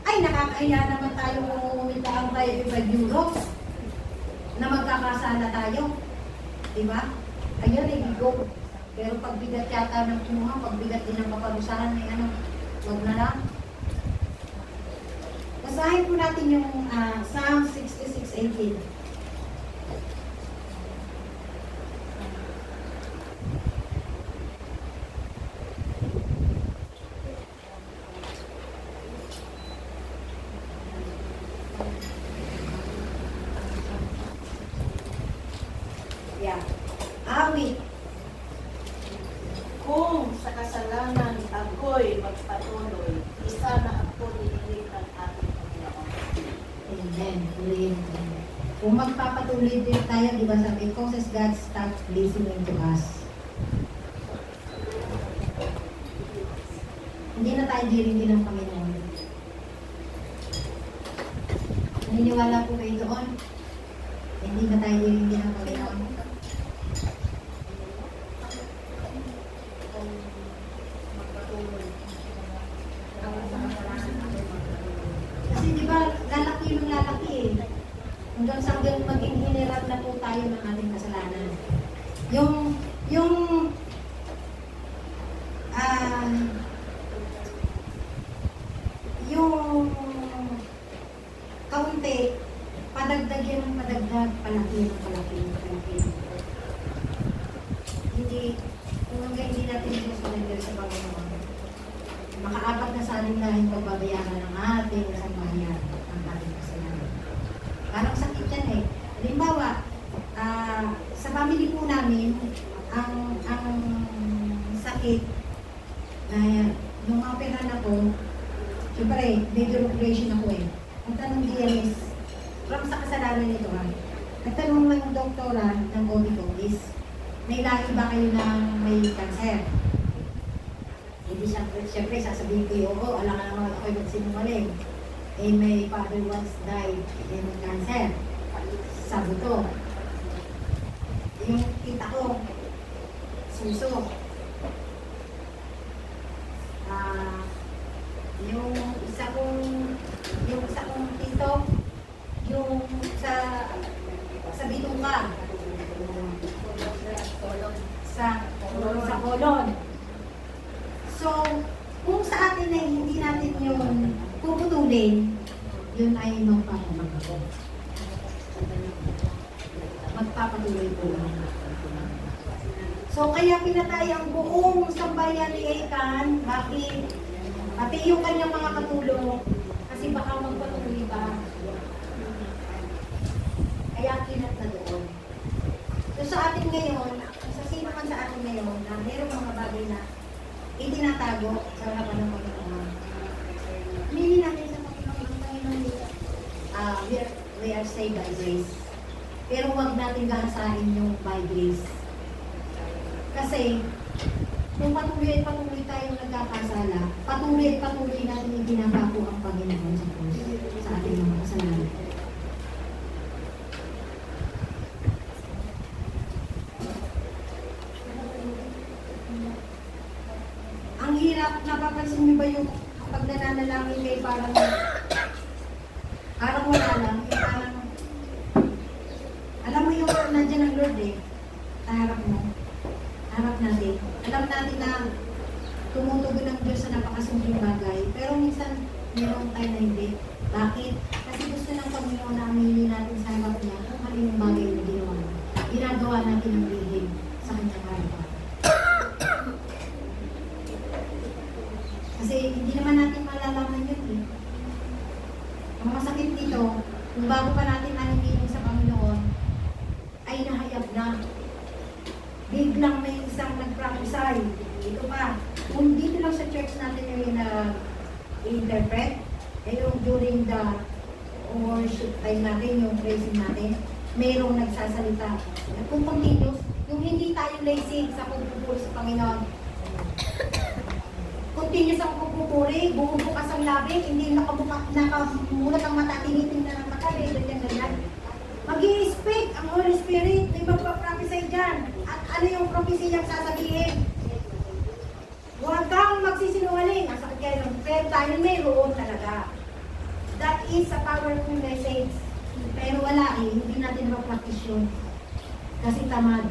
Ay, nakakahiya naman tayo kung umumit lang tayo 5 euro na magkakasala tayo. Diba? Ayun, ibigo. Pero pagbigat yata ng kinuha, pagbigat din ng kaparusahan, may ano, huwag na lang. Basahin po natin yung Psalm 66:18. Yeah. Awit. Kung sa kasalanan ako'y magpatuloy, isa na ako nililig ng ating Panginoon. Amen. Amen. Kung magpapatuloy din tayo, di ba sabi, causes God stop listening to us. Hindi na tayo diringin ng Panginoon. Naniniwala po kayo doon? Hindi na tayo diringin ng Panginoon. Kasi di ba, lalaki yung lalaki eh. Hanggang sa maging hiniram na po tayo ng ating kasalanan. Yung kaunti, padagdag yan ng padagdag, palaki. Hindi, kung hanggang hindi natin susunod sa Panginoon, makaapat na sa ating lahing pagbabayaran ng ating sambahayan, ang ating kasalanan. Parang sakit yan eh. Halimbawa, sa family po namin, ang sakit na nung operahan ako, syempre, major operation ako eh. Ang tanong diyan is, from sa kasalanan nito ha, nagtanong ng doktora ng OB is, may lahi ba kayo na may cancer? Hindi siyempre sasabihin ko yung, alam ka naman ako'y magsinungaling. Eh, my father once died in cancer. Sa buto. Yung kita ko, suso. Yung isa kong tito, yung sa bituka, natin na hindi natin yun puputulin, yun ay magpapatuloy po. So kaya pinatay ang buong sambayan ni Achan. Bakit? Pati yung kanyang mga katulong, kasi baka magpatuloy pa. Kaya kinat na doon. So sa atin ngayon, sa sino man sa atin ngayon, na mayroong mga bagay na itinatago sa harapan ng Panginoon. Hindi natin sa Panginoon, we are saved by grace. Pero huwag natin gahasain yung by grace. Kasi, kung patuloy tayong nagkakasala, patuloy natin ibinabako ang Panginoon sa Diyos sa ating mga kasalanan. Ang hirap, napapansin niyo ba yung pag nananalangin kayo parang wala lang, parang alam mo yung nandiyan ang Lord eh, sa harap mo. Harap natin. Alam natin na tumutugon ng Diyos sa napakasimpleng bagay. Pero minsan, mayroong tayo na hindi. Bakit? Kasi gusto ng Panginoon na aminin natin sa harap niya kung ano yung bagay na ginawa niya. Ginagawa natin ang lihim sa kanyang harapan. Kasi hindi naman natin malalaman yun eh. Ang masakit dito, kung bago pa natin naningin sa Panginoon, ay nahayag na. Biglang may isang nag-prophesy. Ito pa. Kung dito lang sa church natin yung na-interpret, yung during the worship time natin, yung praising natin, mayroong nagsasalita. Kung continuous, yung hindi tayo lazy sa pagpupuri sa Panginoon. Continuous ang pagpupuri, bumubukas ang labi, hindi nakamulat ang mata, tinitingnan ang mata, ganyan. Mag-i-speak ang Holy Spirit, may magpa-prophesy dyan. At ano yung prophecy niyang sasabihin? Huwag kang magsisinungaling. Ang sakit kayo ng prayer dahil mayroon talaga. That is a powerful message. Pero wala eh, hindi natin ma-practice yun. Kasi tamad.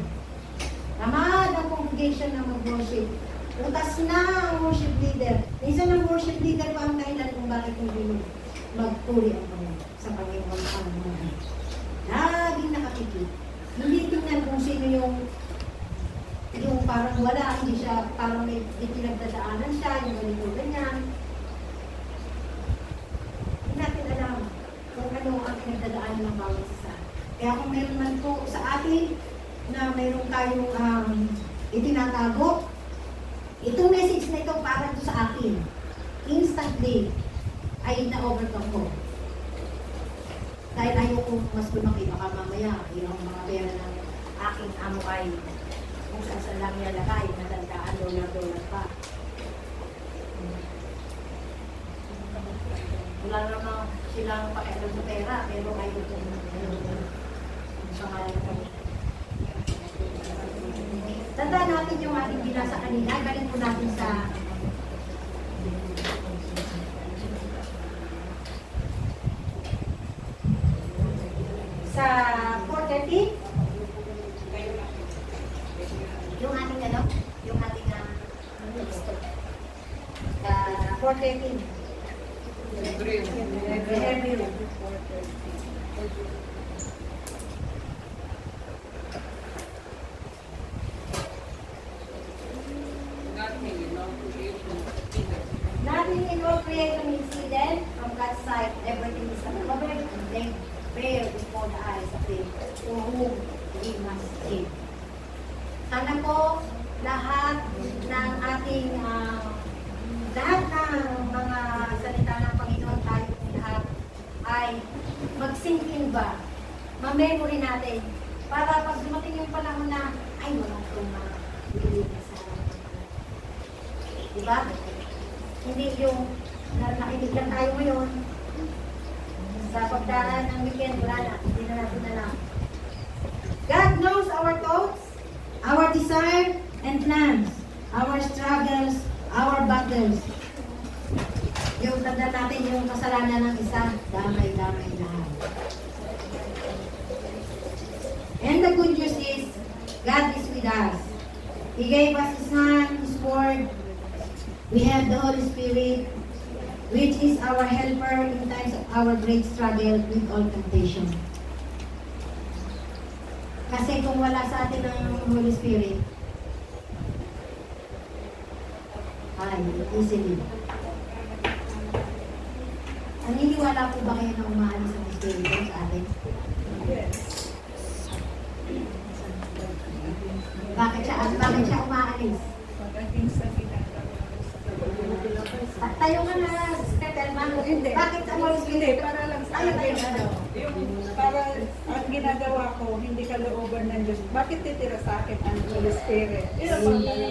Tamad ang congregation na mag-worship. Utas na ang worship leader. Minsan ang worship leader pa ang dahilan kung bakit hindi magpuri ang Panginoon sa Panginoon ang mga. Laging nakakikip. Hindi tingnan kung sino yung parang wala, hindi siya, parang may pinagdadaanan siya, yung ganito ganyan. Hindi natin alam kung ano ang pinagdadaanan ng bawat isa. Kaya kung meron man po sa atin na meron tayong itinatago, itong message na ito para ito sa akin, instantly ay na-overcome ko. Dahil ayoko mas lumaki, baka mamaya yung mga pera ng aking amo ay kung saan lang niya lagay, natandaan, dolar pa. Wala naman silang pakialam sa pera, pero ayoko tandaan natin yung ating binasa kanina, galing po natin sa 4:30 yung ating yung ating 4:30 review. Nothing in all creation is hidden from God's sight. Everything is uncovered and laid bare before the eyes of Him to whom we must give. Sana po lahat ng ating lahat ng mga salita ng Panginoon, tayo po lahat ay mag-sink in ba? Ma-memory natin para pag dumating yung panahon na ay wala itong bibigyan sa diba? Hindi yung nakinig lang tayo ngayon sa pagdaan ng weekend, wala na, hindi na natin alam. God knows our thoughts, our desire and plans, our struggles, our battles. Yung tanda natin yung kasalanan ng isa, damay-damay lahat. And the good news is, God is with us. He gave us His Son, His Word. We have the Holy Spirit, which is our helper in times of our great struggle with all temptation. Kasi kung wala sa atin ang Holy Spirit, ay, easily. Naniniwala po ba kayo na umaalis ang Espiritu sa atin? Yes. Bakit siya umaalis? Pagdating sa ginagawa. Tayo nga na, Stetelman. Hindi. Bakit ang Holy Hindi, Spirit? para lang sa Tayo, akin, tayo. para ang ginagawa ko, hindi kalooban ng Diyos. Bakit titira sa akin ang Holy Spirit? Yun ang pagdala.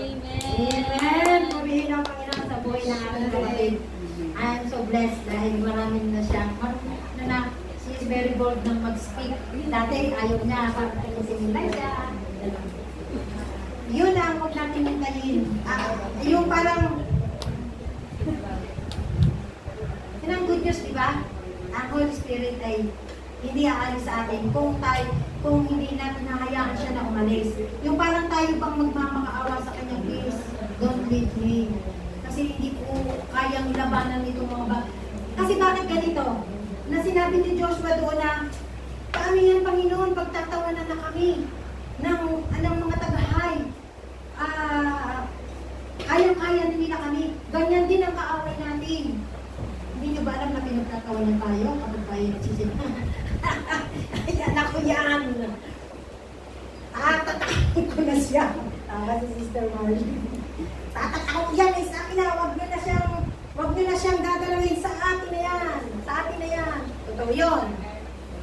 Amen! Purihin ang Panginoon sa buhay ng ating kapatid. I am so blessed dahil maraming na siya. She is very bold nang mag-speak. Dati ayaw niya, parang tinisimilay siya. Yun ang huwag natin hintayin. Yung parang yun ang good news, di ba? Ang Holy Spirit ay hindi aalis sa atin kung hindi natin nahayaan siya na umalis. Yung parang tayo pang magmamakaawa sa kanya, please, don't leave me. Kasi hindi ko kayang labanan nito mga ba. Kasi bakit ganito? Na sinabi ni Joshua doon na kami yan, Panginoon, pagtatawanan na kami ng mga tagahay. Kayang-kaya na nila kami. Ganyan din ang kaaway natin. Hindi nyo ba alam na pinagtatawanan tayo kapag tayo nagsisimula? Ayan ako yan. Tatakot ko na siya. Si Sister Margie. Tatakot yan eh sa akin na. Huwag nyo na siyang gagalawin. Sa atin na yan. Sa atin na yan. Totoo yun.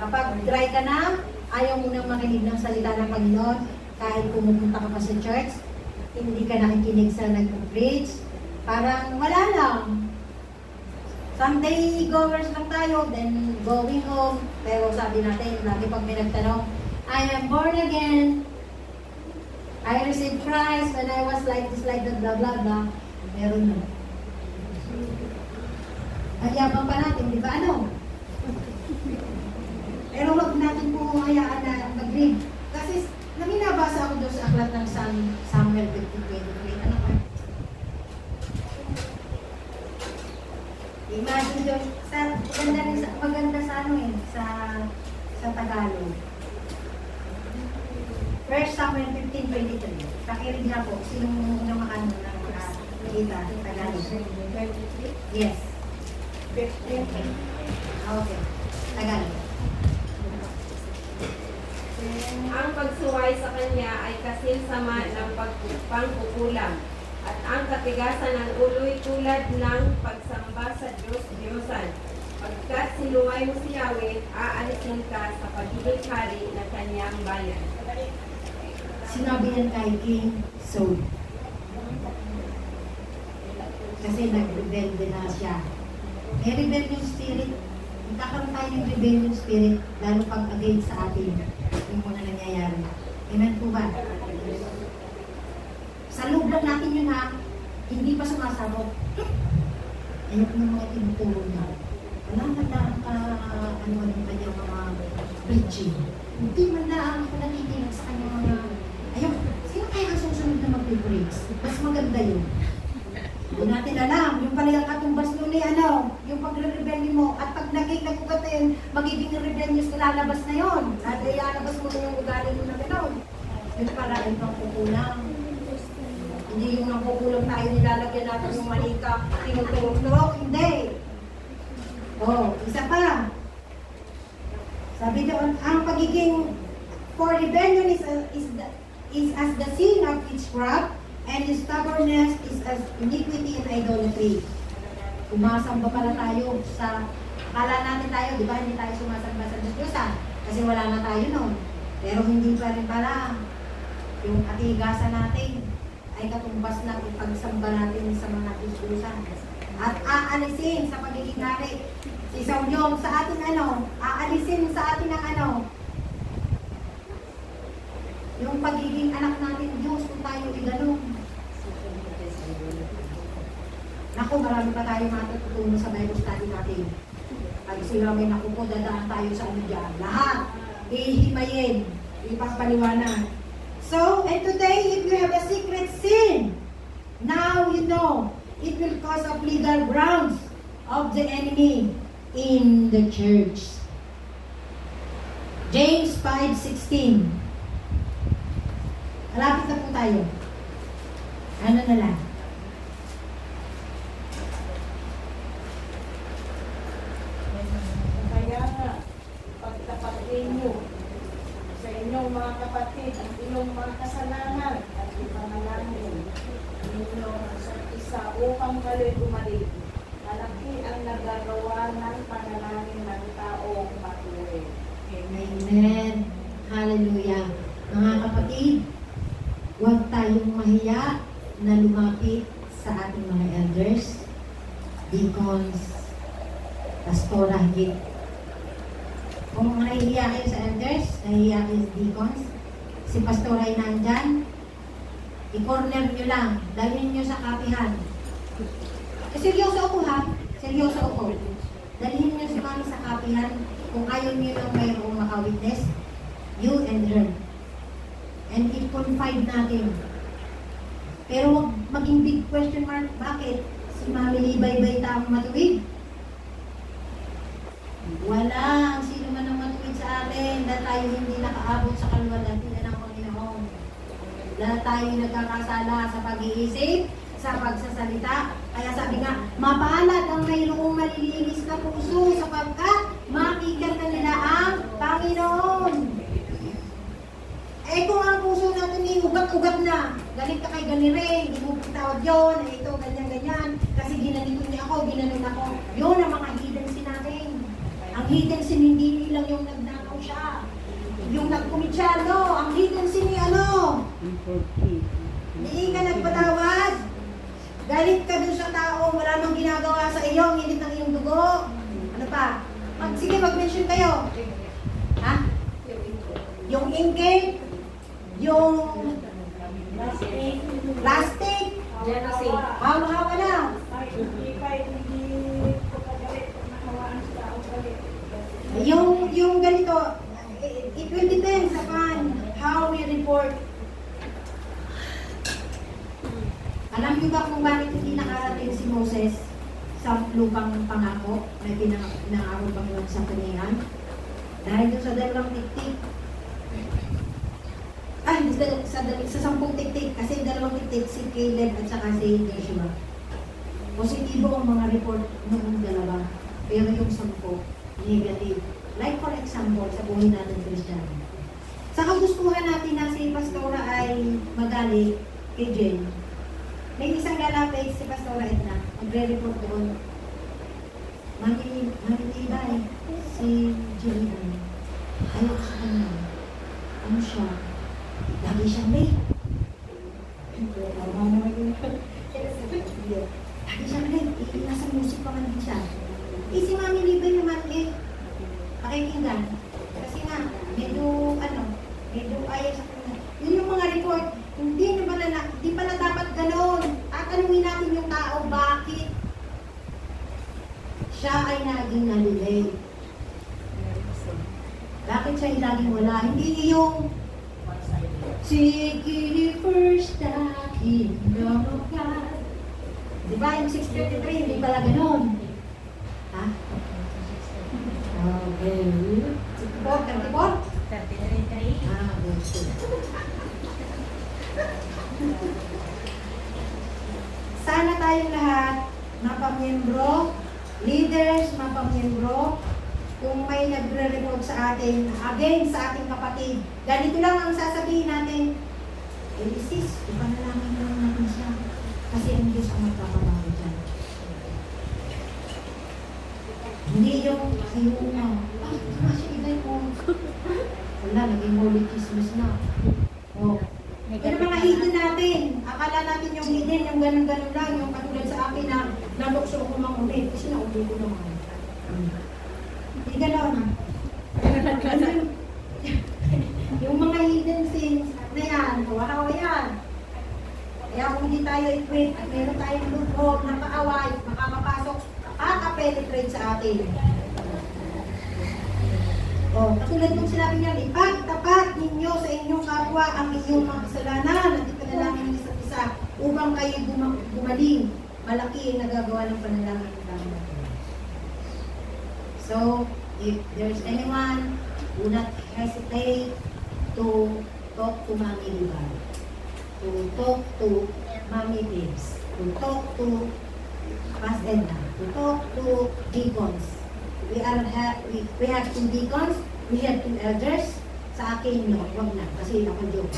Kapag dry ka na, ayaw mo nang makinig ng salita ng Panginoon, kahit pumupunta ka pa sa church, hindi ka nakikinig sa nag-preach, parang wala lang. Someday goers lang tayo, then going home. Pero sabi natin, lagi pag may nagtanong, I am born again. I received Christ when I was like this, like that, blah, blah, blah. Meron na. Ang yabang pa natin, di ba ano? Pero huwag natin po hayaan na mag-read. Kasi naminabasa ako doon sa aklat ng Samuel 15:23. Ano ka? Imagine doon, maganda sa ano eh, sa Tagalog. 1 Samuel 15:23. Pakirig na po, sinong unang makano ng nakita sa Tagalog? Yes. 15. Okay. Tagalog. Ang pagsuway sa kanya ay kasilsama ng pangkukulam, at ang katigasan ng ulo'y tulad ng pagsamba sa Diyos-Diyosan. Pagkat sinuway mo si Yahweh, aalisin ka sa pagiging hari ng kanyang bayan. Sinabi yan kay King Saul. Kasi nag-rebelde na siya. May rebellion spirit. Magkakaroon tayo ng rebellion spirit, lalo pag against sa atin. Yung mga nangyayari. Amen po ba? Sa loob lang natin yun ha, hindi pa sumasabot. Ayaw ko ng mga tinuturo niya. Wala man lang ano yung kanyang mga preaching. Hindi man lang ako nakikinig sa kanyang mga ayaw, sino kaya ang susunod na mag-preach? Mas maganda yun. Hindi natin alam, yung pala yung katumbas nun eh, yung pagre-rebelli mo, at pag nagkukatin, magiging rebellious na lalabas na yun. At ilalabas mo na yung ugali mo na gano'n. Yun pala, yung pangkukulang. Hindi yung nangkukulang tayo, nilalagyan natin yung manika, tinuturo, hindi. Isa pa. Sabi doon, ang pagiging, for rebellion is as the sin of witchcraft, and the stubbornness is as iniquity and idolatry. Sumasamba pala tayo sa, akala natin tayo, di ba, hindi tayo sumasamba sa Diyos, kasi wala na tayo noon. Pero hindi pa rin pala, yung katigasan natin ay katumbas ng ipagsamba natin sa mga Diyos-Diyosan. At aalisin sa pagiging hari. Si Saul sa atin aalisin sa atin ang yung pagiging anak natin Diyos kung tayo iganong. Naku, marami pa tayo matututunan sa Bible study natin. Pag sila may nakupo, dadaan tayo sa dyan. Lahat, ihimayin, ipapaliwanag. So, and today, if you have a secret sin, now you know. it will cause up legal grounds of the enemy in the church. James 5:16. Malapit na po tayo. Ano na lang? Kaya nga, pagtapat ninyo sa inyong mga kapatid, ang inyong mga kasalanan at ipanalangin ninyo sa isa upang kayo'y bumalik. Malaki ang nagagawa ng panalangin ng taong matuwid. Amen. Hallelujah. Mga kapatid, huwag tayong mahiya na lumapit sa ating mga elders, deacons, pastora, higit. Kung nahihiya kayo sa elders, nahihiya kayo sa deacons, si pastora ay nandyan, i-corner nyo lang, dalhin nyo sa kapihan. Seryoso ako ha, seryoso ako. Dalhin nyo si mami sa kapihan, kung ayaw nyo lang mayroong makawitness, you and her. And i-confide natin. Pero huwag maging big question mark, bakit? Si Mami Libay-bay tamang matuwid? Wala. Sino man ang matuwid sa atin dahil tayo hindi nakaabot sa kalwalhatian ng Panginoon. Dahil tayo nagkakasala sa pag-iisip, sa pagsasalita. Kaya sabi nga, mapalad ang mayroong malilinis na puso sapagkat makikita nila ang Panginoon. Eh kung ang puso natin ay ugat-ugat na, galit ka kay ganire, hindi mo pitawad yun, ito, ganyan-ganyan, kasi ginanito niya ako, ginanon ako. Yun ang mga hidden sin natin. Ang hidden sin hindi lang yung nagnakaw siya. Yung nag-commit siya, no? Ang hidden sin ni ano? Hindi ka nagpatawad. Galit ka dun sa tao, wala nang ginagawa sa iyo, ang init ng iyong dugo. Ano pa? Sige, mag-mention kayo. Ha? Yung ingkit, yung plastic, hawa-hawa na. Ay, hindi ko kagalit kung nakawaan sa tao galit. Yung ganito, it will depend upon how we report. Alam niyo ba kung bakit hindi nakarating si Moses sa lupang pangako na pinangako ng Panginoon sa kanihan? Dahil doon sa dalawang tiktik. Sa 10 tiktik, kasi dalawang tiktik, si Caleb at saka si Joshua. Positibo ang mga report noong dalawa, pero yung 10, negative. Like for example, sa buhay natin Kristiyano. Sa kagustuhan natin na si Pastora ay magalit kay Jen, may isang lalapit si Pastora Edna, magre-report doon. Manitibay, si Jillian, ayaw sa kanya. Ano siya? Lagi siyang late. Lagi siyang late. Nasa music pa man din siya. Si Mami Libay naman pakikinggan. Kasi nga, medyo ayaw sa kanya. Yun yung mga report. Hindi pala dapat ganoon. Tatanungin natin yung tao, bakit siya ay naging nalilay? Bakit siya ay laging wala? Hindi yung seek ye first the kingdom of God. Diba yung 6:33, hindi pala ganoon. Ha? Okay. 34? 33. Ah, good. Sana tayong lahat, mapamiyembro, leaders, mapamiyembro, kung may nagre-report sa atin, again sa ating kapatid, ganito lang ang sasabihin natin, sis, ipanalangin lang natin siya. Kasi ang Diyos ang magpapabago dyan. Hindi yung, ayaw na, kasi ibay mo. Wala, naging holy Christmas na. O, pero mga hidden natin, akala natin yung hidden, yung ganun-ganun lang, yung katulad sa akin na nalukso ko mang-ulit, kasi na-ulit ko naman. Hindi gano'n. Yung mga hidden sins na yan, kawawa yan. Kaya kung hindi tayo equip at meron tayong loophole na kaaway, makakapasok, makaka-penetrate sa atin. O, katulad nung sinabi niya, ipagtapat ninyo sa inyong kapwa ang inyong mga kasalanan at ipanalangin ng isa't isa upang kayo gumaling. malaki yung nagagawa ng panalangin ng tao natin. So, if there's anyone, do not hesitate to talk to Mami Libar, to talk to Mami Babes, to talk to Pas Edna, to talk to deacons. We have 2 deacons, we have 2 elders. Sa akin, no, wag na, kasi ako joke.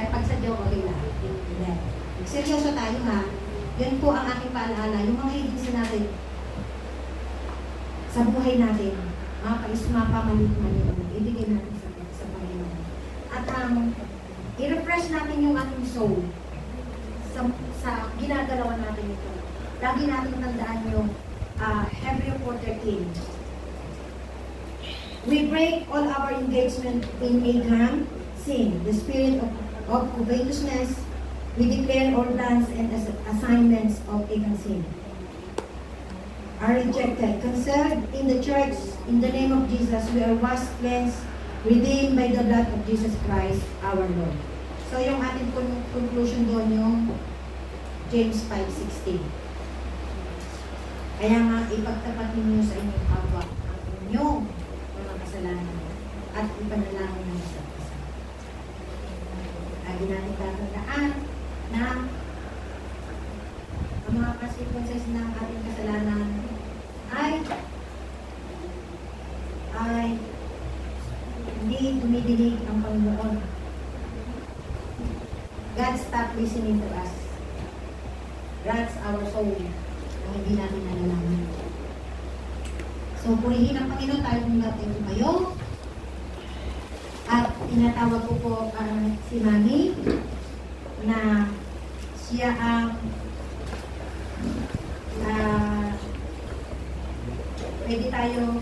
Pag sa joke, okay lang. Hindi. Seryoso tayo ha. Yan po ang aking paalaala. Yung mga higit natin sa buhay natin, mapamalit-malit, ibigay natin sa Panginoon. At i-refresh natin yung ating soul sa ginagalawan natin ito. Lagi natin tandaan yung Hebrew 4:13. We break all our engagement in Abraham, sin, the spirit of covetousness. We declare all plans and assignments of Achan sin are rejected. Conserved in the church, in the name of Jesus, we are washed, cleansed, redeemed by the blood of Jesus Christ, our Lord. So yung ating conclusion doon yung James 5:16. Kaya nga, ipagtapat ninyo sa inyong kapwa ang inyong mga kasalanan at ipanalangin ng isa't isa. Lagi natin tatandaan na ang mga consequences ng ating kasalanan ay hindi dumidinig ang Panginoon. God stop listening to us. God's our soul na hindi natin nalalaman. So, purihin ang Panginoon, tayo kung natin tumayo. At tinatawag ko po si Mami na siya ang pwede tayong